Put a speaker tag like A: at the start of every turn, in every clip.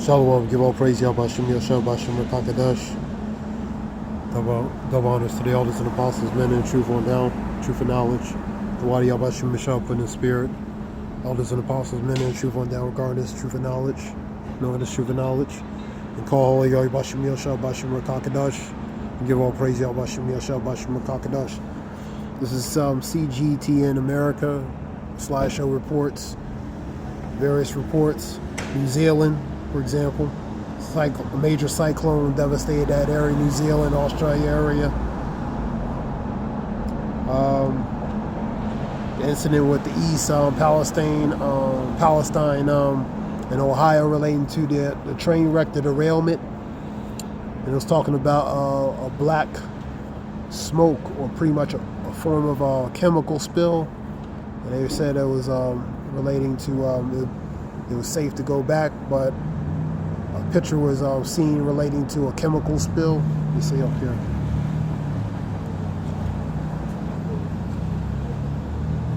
A: Shalom, give all praise, Yahweh Shem Yahshua Bashem Rakakadash. Double honors to the elders and apostles, men in truth on down, truth and knowledge. The Wadi Yahweh Shem Yahshua put in spirit. Elders and apostles, men in truth on down, regarding this truth and knowledge, knowing this truth and knowledge. And call holy Yahweh Shem Yahshua Bashem Rakakadash. And give all praise, Yahweh Shem Yahshua Bashem Rakakadash. This is CGTN America /show reports, various reports. New Zealand, for example, a major cyclone devastated that area, New Zealand, Australia area. The incident with the East Palestine, and Ohio relating to the train wreck, the derailment. And it was talking about a black smoke, or pretty much a form of a chemical spill. And they said it was relating to it was safe to go back, but a picture was seen relating to a chemical spill. You see up here.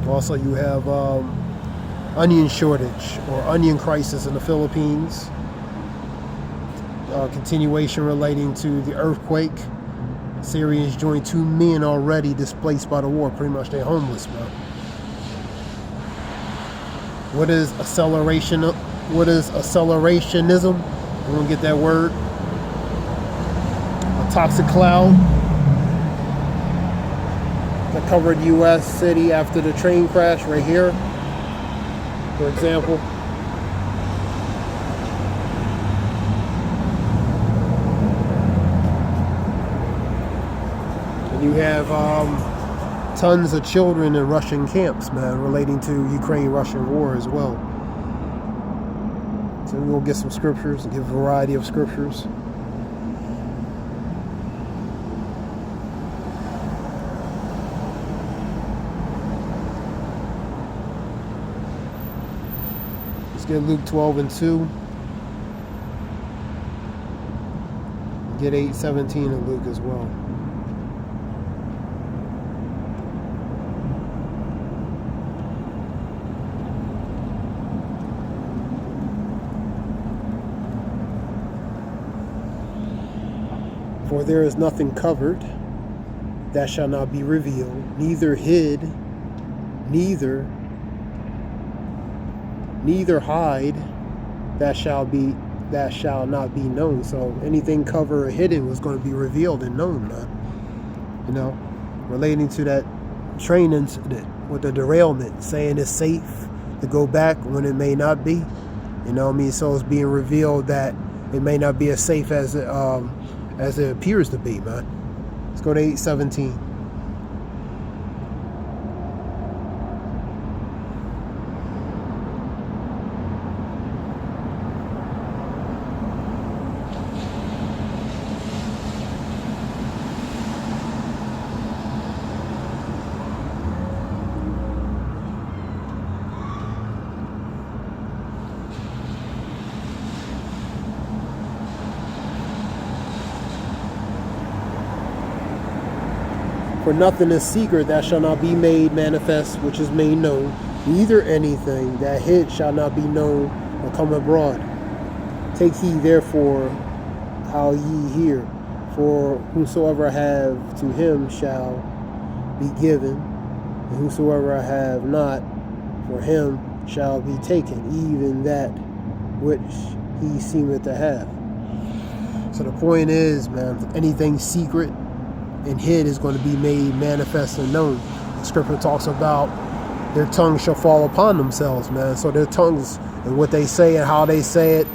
A: Also, you have onion shortage or onion crisis in the Philippines. Continuation relating to the earthquake. Syrians joined 2 men already displaced by the war. Pretty much they're homeless, man. What is acceleration? What is accelerationism? We don't get that word. A toxic cloud that covered U.S. city after the train crash right here, for example. And you have tons of children in Russian camps, man, relating to Ukraine-Russian war as well. So we'll get some scriptures and give a variety of scriptures. Let's get Luke 12:2. Get 8:17 in Luke as well. For there is nothing covered that shall not be revealed, neither hid, neither hide that shall not be known. So anything covered or hidden was going to be revealed and known, man. You know, relating to that train incident with the derailment, saying it's safe to go back when it may not be. You know what I mean? So it's being revealed that it may not be as safe as it appears to be, man. Let's go to 8:17. For nothing is secret that shall not be made manifest, which is made known. Neither anything that hid shall not be known or come abroad. Take heed therefore how ye hear. For whosoever have to him shall be given, and whosoever have not, for him shall be taken, even that which he seemeth to have. So the point is, man, anything secret and hid is going to be made manifest and known. The scripture talks about their tongues shall fall upon themselves, man. So their tongues and what they say and how they say it,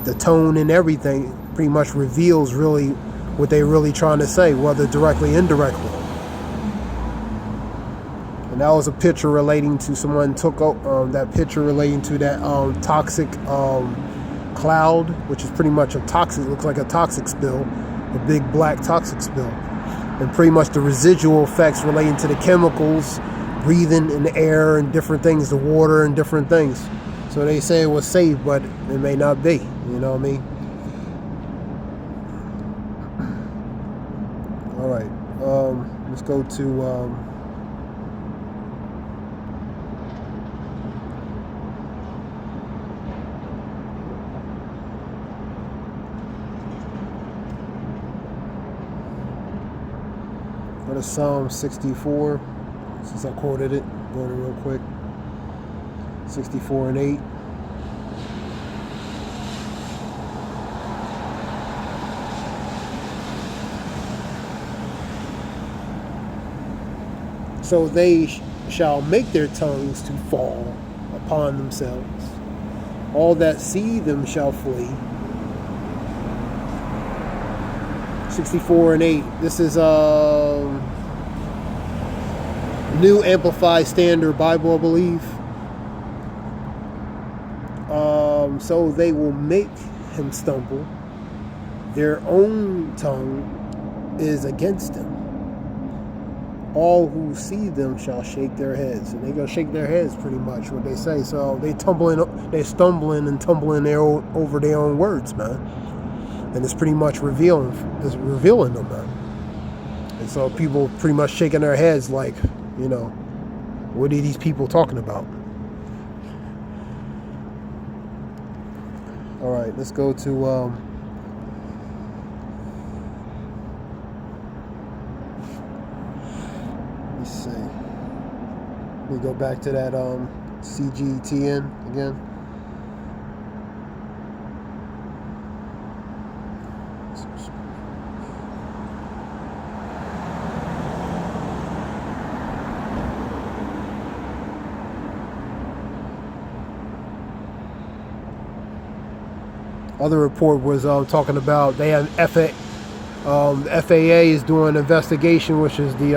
A: the tone and everything pretty much reveals really what they're really trying to say, whether directly or indirectly. And that was a picture relating to someone took that picture relating to that toxic cloud, which is pretty much a toxic, looks like a toxic spill. A big black toxic spill. and pretty much the residual effects relating to the chemicals, breathing in the air and different things, the water and different things. So they say it was safe, but it may not be. You know what I mean? All right. Let's go to go to Psalm 64, since I quoted it. Go to it real quick. 64 and 8. So they shall make their tongues to fall upon themselves. All that see them shall flee. 64 and 8. This is New Amplified Standard Bible, I believe. So they will make him stumble. Their own tongue is against him. All who see them shall shake their heads. And they're going to shake their heads, pretty much, what they say. So they're stumbling and tumbling over their own words, man. And it's pretty much revealing them, man. And so people pretty much shaking their heads like, you know, what are these people talking about? All right, let's go to let's see. We go back to that CGTN again. Other report was talking about they have the FAA is doing an investigation, which is the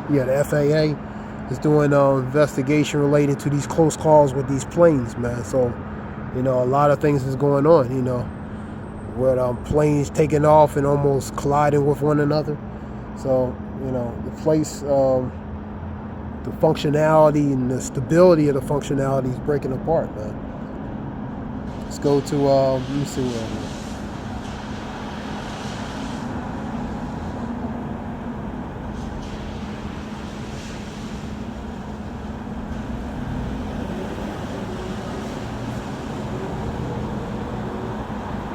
A: the FAA is doing an investigation related to these close calls with these planes, man. So, you know, a lot of things is going on, you know, with planes taking off and almost colliding with one another. So, you know, the place, the functionality and the stability of the functionality is breaking apart, man. Let's go to, let me see where I'm at.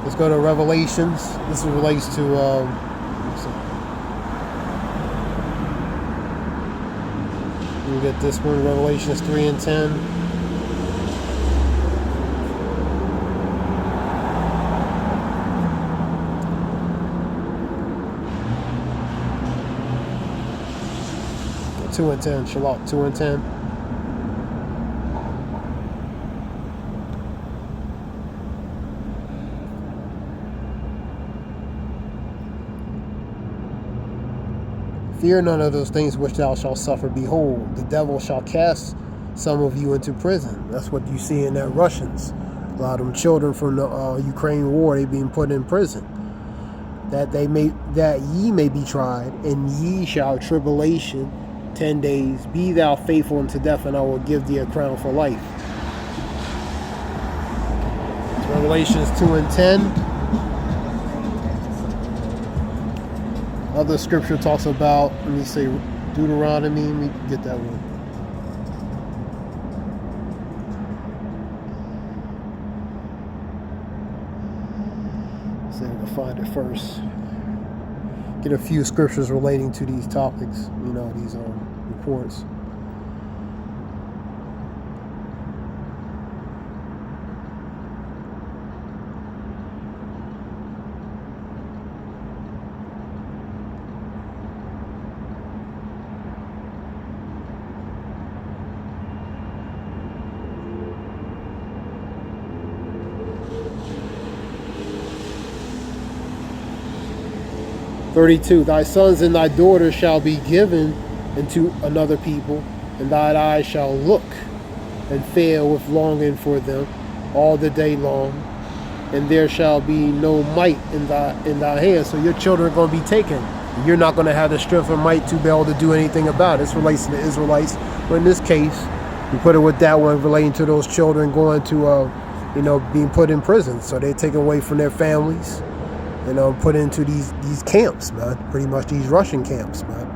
A: Let's go to Revelations. This relates to, we get this one, Revelations 3 and 10. Two and 10, Shalom, 2 and 10. Fear none of those things which thou shalt suffer. Behold, the devil shall cast some of you into prison. That's what you see in that Russians. A lot of them children from the Ukraine war, they being put in prison. That ye may be tried, and ye shall have tribulation 10 days. Be thou faithful unto death, and I will give thee a crown for life. It's Revelations 2 and 10. Other scripture talks about, let me say, Deuteronomy. Let me get that one. See if I can find it first. Get a few scriptures relating to these topics, you know, these reports. "32. Thy sons and thy daughters shall be given into another people, and thine eyes shall look and fail with longing for them all the day long. and there shall be no might in thy hand. So your children are going to be taken. You're not going to have the strength or might to be able to do anything about it. This relates to the Israelites. But in this case, we put it with that one relating to those children going to, being put in prison. So they're taken away from their families, put into these camps, man. Pretty much these Russian camps, man.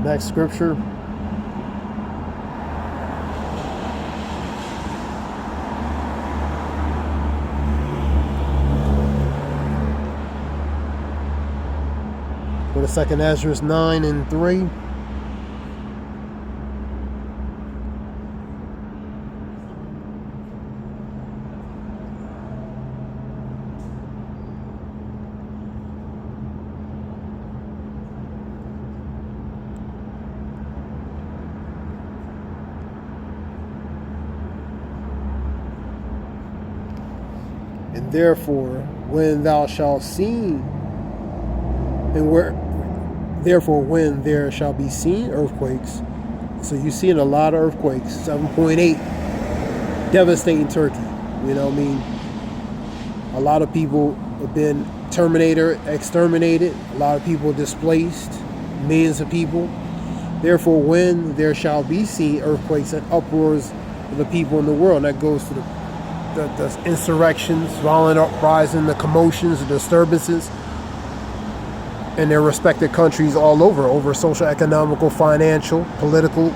A: Next scripture. Go to 2 Ezra 9:3. And therefore, when thou shalt see, when there shall be seen earthquakes, so you're seeing a lot of earthquakes, 7.8, devastating Turkey. A lot of people have been exterminated, a lot of people displaced, millions of people. Therefore, when there shall be seen earthquakes and uproars of the people in the world, and that goes to the insurrections, violent uprising, the commotions, the disturbances in their respective countries all over social, economical, financial, political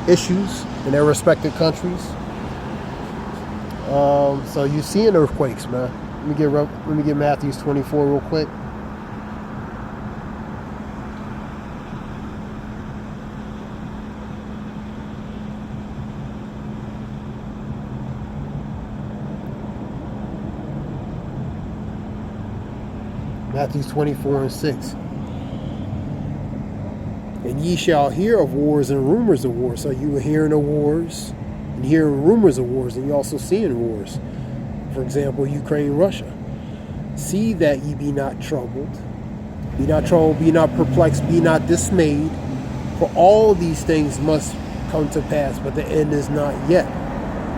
A: issues in their respective countries. So you're seeing earthquakes, man. Let me get Matthew 24 real quick. Matthew 24:6. And ye shall hear of wars and rumors of wars. So you were hearing of wars and hearing rumors of wars, and you're also seeing wars. For example, Ukraine, Russia. See that ye be not troubled. Be not troubled, be not perplexed, be not dismayed. For all these things must come to pass, but the end is not yet.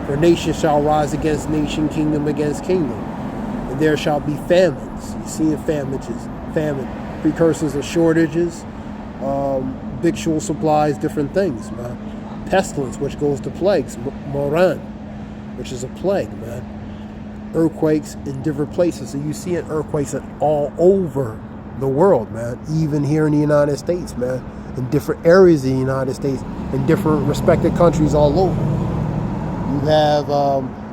A: For nation shall rise against nation, kingdom against kingdom. And there shall be famines. You see famine, precursors of shortages, victual supplies, different things, man. Pestilence, which goes to plagues, moran, which is a plague, man. Earthquakes in different places. So you see earthquakes all over the world, man. Even here in the United States, man. In different areas of the United States, in different respected countries all over. You have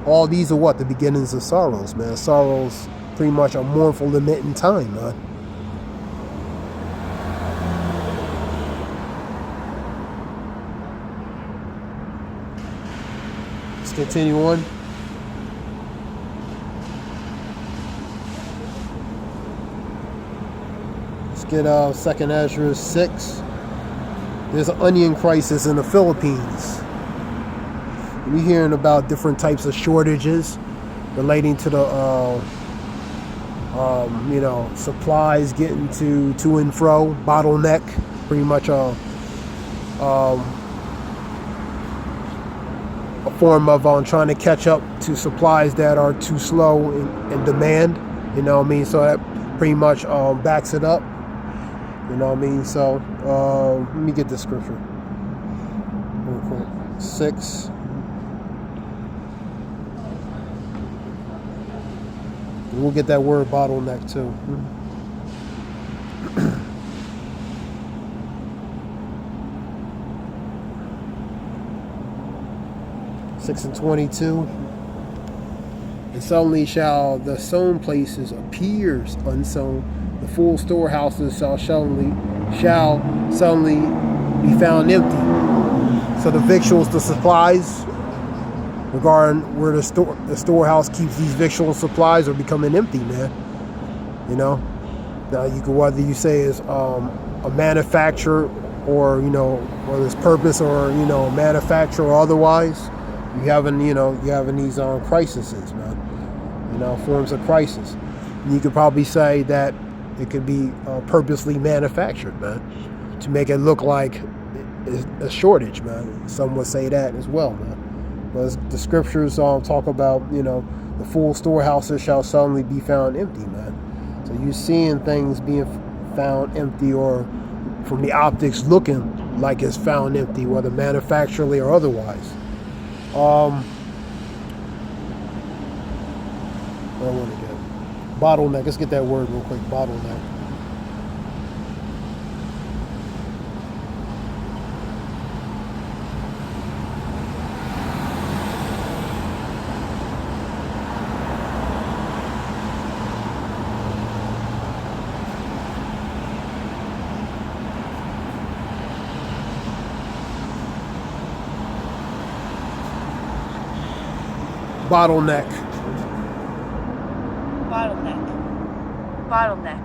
A: all these are the beginnings of sorrows, man. Sorrows pretty much a mournful lamenting time, man. Let's continue on. Let's get 2 Ezra 6. There's an onion crisis in the Philippines. We're hearing about different types of shortages relating to the supplies getting to and fro, bottleneck, pretty much a form of trying to catch up to supplies that are too slow in demand. So that pretty much backs it up. So let me get this scripture real quick. 6. We'll get that word bottleneck too. 6:22. And suddenly shall the sown places appear unsown. The full storehouses shall suddenly be found empty. So the victuals, the supplies, regarding where the storehouse keeps these victual supplies, are becoming empty, man. You know, now you can, whether you say it's a manufacturer, or whether it's purpose, or manufacturer or otherwise, you having these crises, man. Forms of crisis. And you could probably say that it could be purposely manufactured, man, to make it look like a shortage, man. Some would say that as well, man. But the scriptures talk about, the full storehouses shall suddenly be found empty, man. So you're seeing things being found empty, or from the optics looking like it's found empty, whether manufacturally or otherwise. I want to get bottleneck. Let's get that word real quick. Bottleneck. Bottleneck.
B: Bottleneck.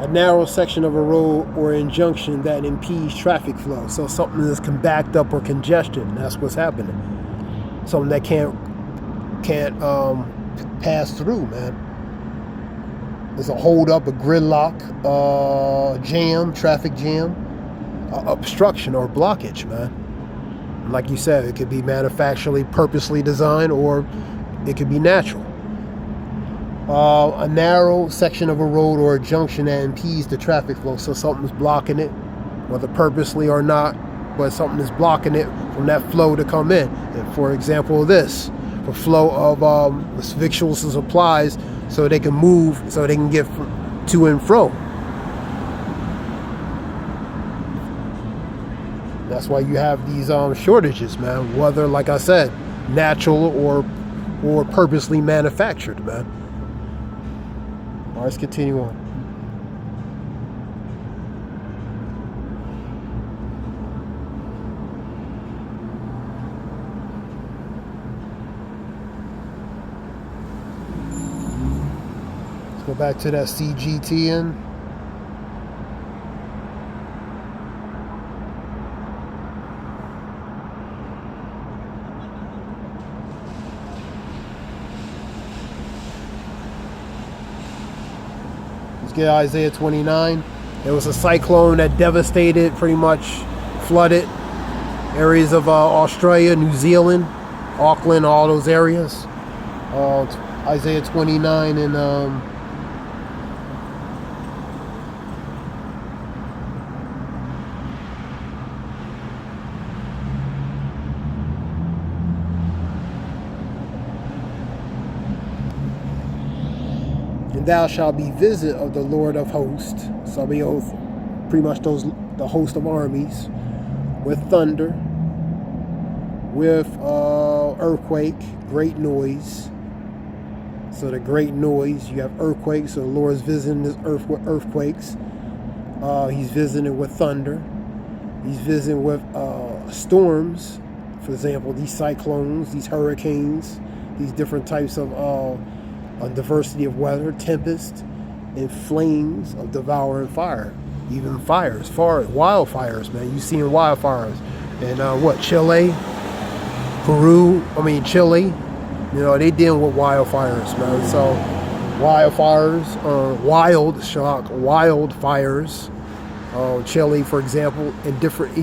A: A narrow section of a road or injunction that impedes traffic flow. So something that's backed up or congestion. That's what's happening. Something that can't pass through, man. There's a hold up, a gridlock, jam, traffic jam, obstruction or blockage, man. Like you said, it could be manufacturally, purposely designed, or it could be natural. A narrow section of a road or a junction that impedes the traffic flow. So something's blocking it, whether purposely or not, but something is blocking it from that flow to come in. And for example, this, for flow of victuals and supplies, so they can move, so they can get to and fro. That's why you have these shortages, man. Whether, like I said, natural or purposely manufactured, man. All right, let's continue on. Let's go back to that CGTN. Get Isaiah 29. There was a cyclone that devastated, pretty much flooded areas of Australia, New Zealand, Auckland, all those areas. Isaiah 29 and thou shalt be visit of the Lord of hosts. So be pretty much the host of armies, with thunder, with earthquake, great noise. So the great noise, you have earthquakes. So the Lord is visiting this earth with earthquakes. He's visiting with thunder. He's visiting with storms. For example, these cyclones, these hurricanes, these different types of a diversity of weather, tempest, and flames of devouring fire. Even fires, wildfires, man. You seeing wildfires in Chile, Chile. They dealing with wildfires, man. So wildfires, wildfires. Chile, for example, and different.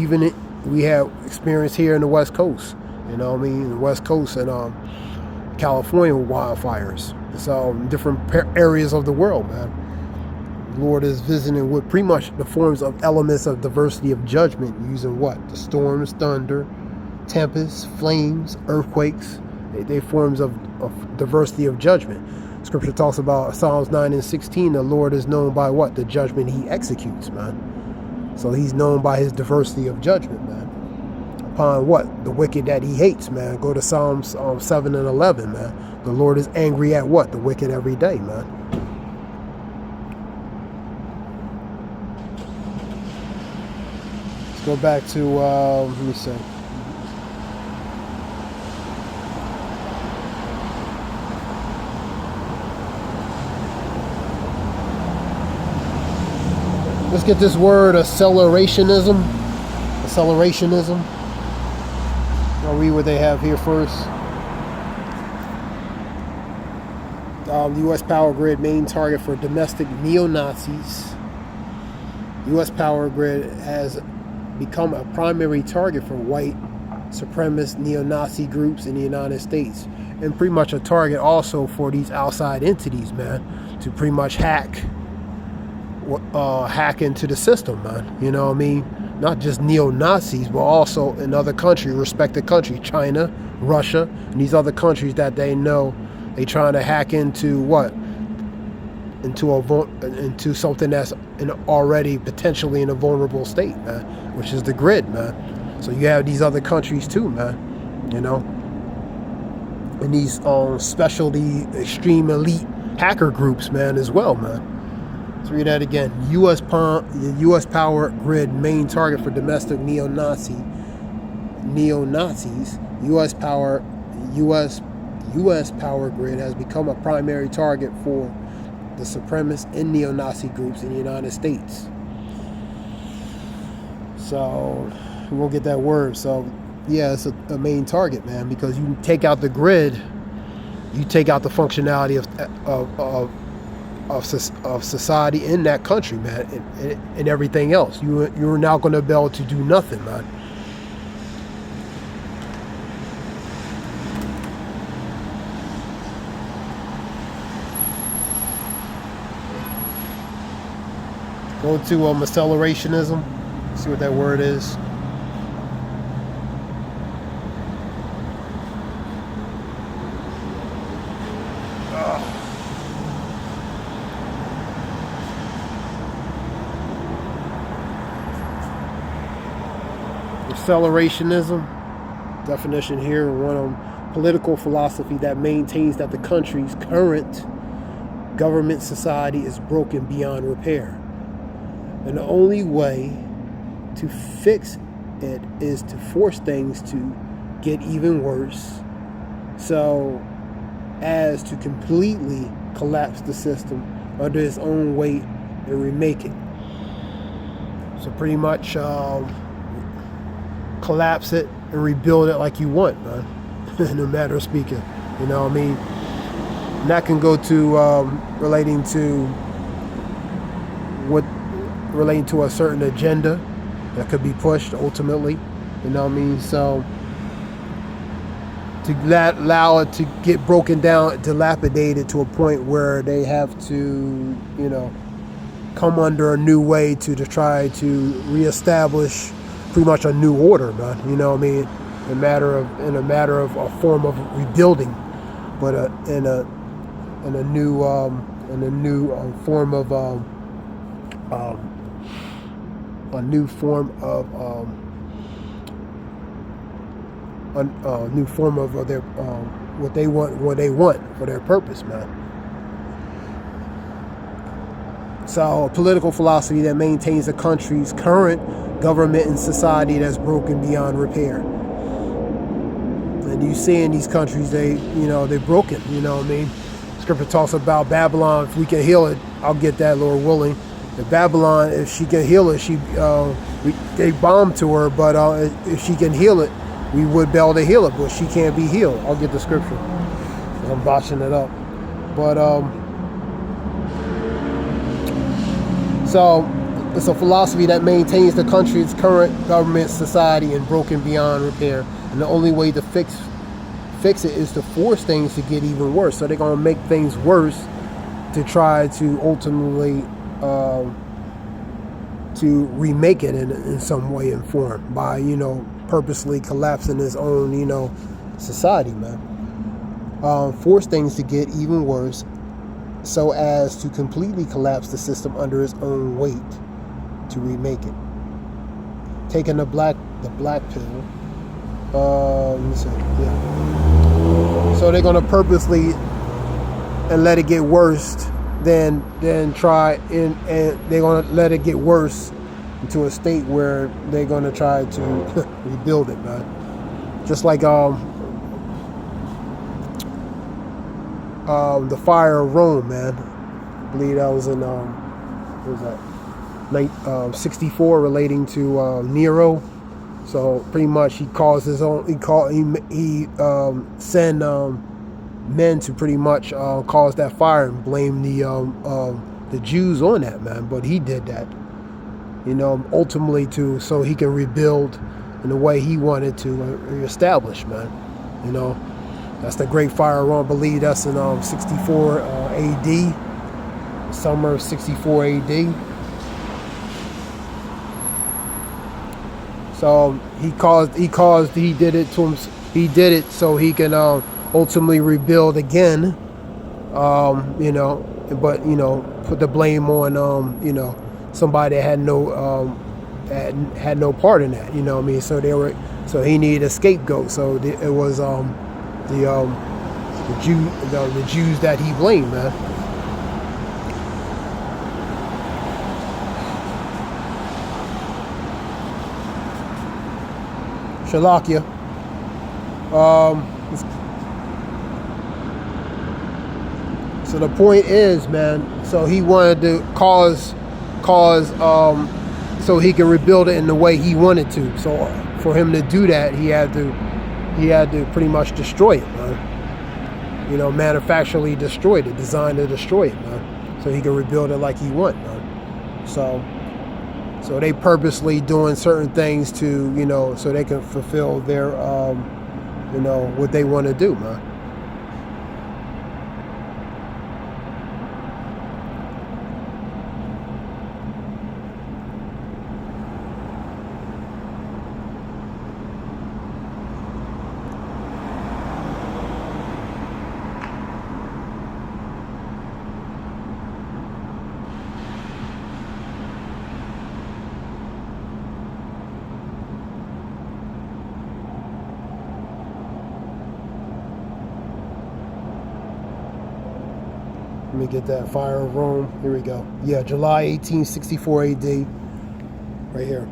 A: We have experience here in the West Coast. The West Coast and California with wildfires. So different areas of the world, man. The Lord is visiting with pretty much the forms of elements of diversity of judgment, using what? The storms, thunder, tempests, flames, earthquakes. They forms of diversity of judgment. Scripture talks about Psalms 9 and 16. The Lord is known by what? The judgment he executes, man. So he's known by his diversity of judgment, man. Upon what? The wicked that he hates, man. Go to Psalms 7 and 11, man. The Lord is angry at what? The wicked every day, man. Let's go back to, let me see. Let's get this word accelerationism. Accelerationism. I'll read what they have here first. The U.S. power grid main target for domestic neo-Nazis. U.S. power grid has become a primary target for white supremacist neo-Nazi groups in the United States, and pretty much a target also for these outside entities, man, to pretty much hack into the system, man. You know what I mean? Not just neo-Nazis, but also in other countries, respected countries, China, Russia, and these other countries that they know they trying to hack into what? Into something that's already potentially in a vulnerable state, man, which is the grid, man. So you have these other countries too, man, you know, and these specialty extreme elite hacker groups, man, as well, man. Let's read that again. U.S. power grid main target for domestic neo-Nazis. U.S. power grid has become a primary target for the supremacist and neo-Nazi groups in the United States. So we won't get that word. So yeah, it's a main target, man, because you take out the grid, you take out the functionality of society in that country, man, and everything else. You're now going to be able to do nothing, man. Go to accelerationism. See what that word is. Accelerationism, definition here, one on political philosophy that maintains that the country's current government society is broken beyond repair. And the only way to fix it is to force things to get even worse, so as to completely collapse the system under its own weight and remake it. So pretty much collapse it and rebuild it like you want, man. In a matter of speaking, you know what I mean? And that can go to relating to a certain agenda that could be pushed ultimately, you know what I mean? So to allow it to get broken down, dilapidated to a point where they have to, you know, come under a new way to try to reestablish pretty much a new order, man. You know what I mean? In a matter of a form of rebuilding, but in a new form of a new form of their what they want for their purpose, man. So a political philosophy that maintains the country's current government and society that's broken beyond repair. And you see in these countries, they're broken, you know what I mean? Scripture talks about Babylon. If we can heal it, I'll get that, Lord willing. If Babylon, if she can heal it, they bombed to her, but if she can heal it, we would be able to heal it, but she can't be healed. I'll get the scripture. I'm botching it up. But so it's a philosophy that maintains the country's current government society and broken beyond repair. And the only way to fix it is to force things to get even worse. So they're going to make things worse to try to ultimately to remake it in some way and form by, purposely collapsing its own, society, man. Force things to get even worse so as to completely collapse the system under its own weight to remake it. Taking the black pill. So they're gonna purposely and let it get worse than try and they're gonna let it get worse into a state where they're gonna try to rebuild it, man. Just like the fire of Rome, man. I believe that was in what was that? 64 relating to Nero. So pretty much he caused his own. He sent men to pretty much cause that fire and blame the Jews on that, man. But he did that, ultimately so he can rebuild in the way he wanted to reestablish, man. That's the Great Fire of Rome. I believe that's in 64 A.D. Summer of 64 A.D. So he did it to him. He did it so he can ultimately rebuild again. But put the blame on somebody that had no part in that. So he needed a scapegoat. So it was the Jews that he blamed, man. Shalakia. So the point is, man, so he wanted to cause so he could rebuild it in the way he wanted to. So for him to do that, he had to pretty much destroy it, man. Manufacturally destroyed it, designed to destroy it, man. So he could rebuild it like he wanted, man. So they purposely doing certain things to, so they can fulfill their, what they want to do, man. Let me get that Fire of Rome. Here we go. Yeah, July 1864 AD. Right here.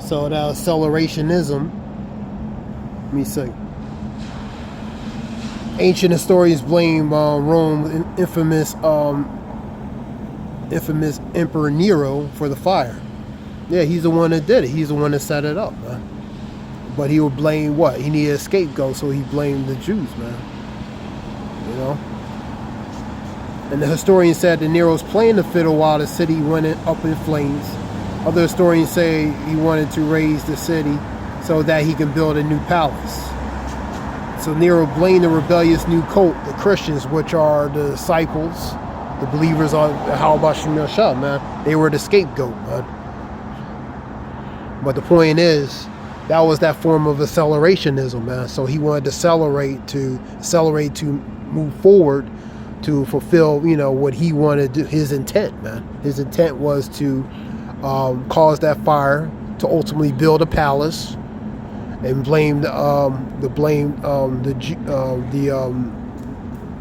A: So that accelerationism. Let me see. Ancient historians blame Rome's infamous Emperor Nero for the fire. Yeah, he's the one that did it. He's the one that set it up, man. But he would blame what? He needed a scapegoat, so he blamed the Jews, man. And the historian said that Nero was playing the fiddle while the city went up in flames. Other historians say he wanted to raise the city so that he can build a new palace. So Nero blamed the rebellious new cult, the Christians, which are the disciples, the believers on how about Shemashah, man. They were the scapegoat, man. But the point is, that was that form of accelerationism, man. So he wanted to accelerate to move forward to fulfill, what he wanted to do, his intent, man. His intent was to cause that fire, to ultimately build a palace, and blame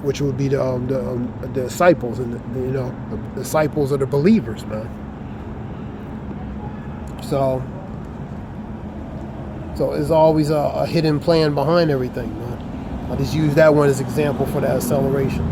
A: which would be the disciples, and the disciples are the believers, man. So there's always a hidden plan behind everything, man. I just use that one as example for that acceleration.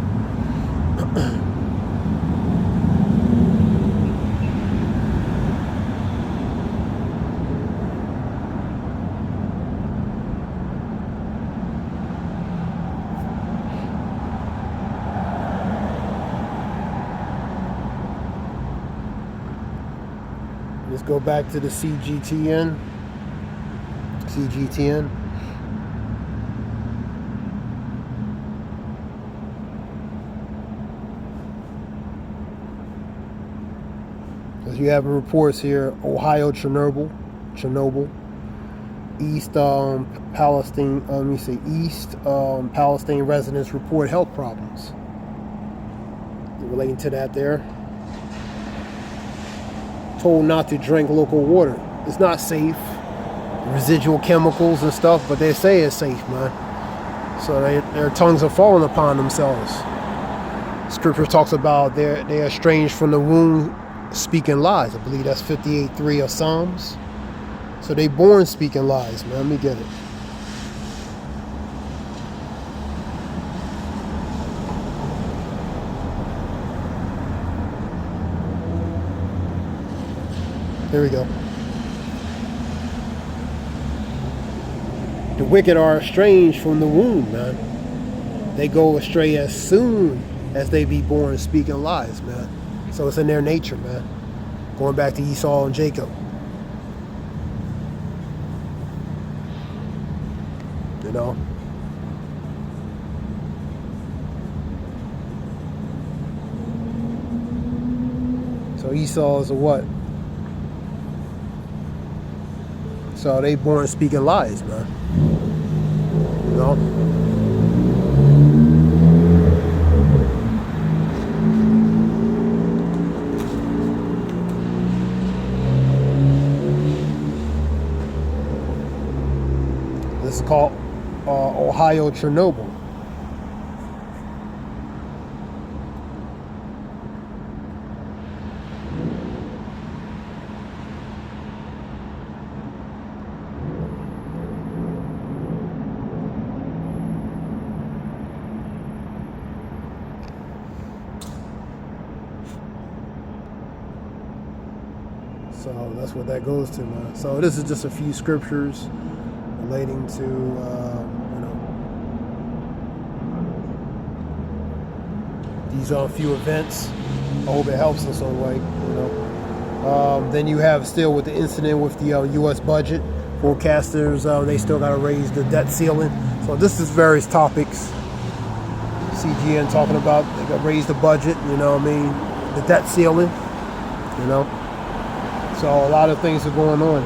A: Let's go back to the CGTN. As you have reports here, Ohio, Chernobyl, East Palestine. East Palestine residents report health problems. Relating to that there. Told not to drink local water. It's not safe. Residual chemicals and stuff, but they say it's safe, man. So their tongues are falling upon themselves. Scripture talks about they're estranged from the womb speaking lies. I believe that's 58:3 of Psalms. So they born speaking lies, man. Let me get it. Here we go. The wicked are estranged from the womb, man. They go astray as soon as they be born speaking lies, man. So it's in their nature, man. Going back to Esau and Jacob. You know? So Esau is a what? So they born speaking lies, man. You know? This is called Ohio Chernobyl. So that's what that goes to, man. So this is just a few scriptures relating to, these are a few events. I hope it helps in some way, Then you have still with the incident with the U.S. budget. Forecasters, they still got to raise the debt ceiling. So this is various topics. CGN talking about they got to raise the budget, the debt ceiling, So a lot of things are going on,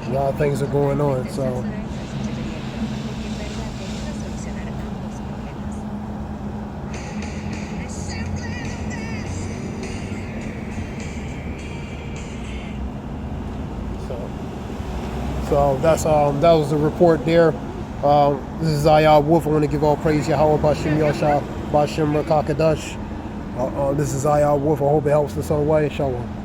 A: A lot of things are going on, so. So that's that was the report there. This is Ayah Wolf. I want to give all praise Yahweh Bashim Yosha Bashim Rakakadash. This is Ayah Wolf. I hope it helps in some way. Shalom.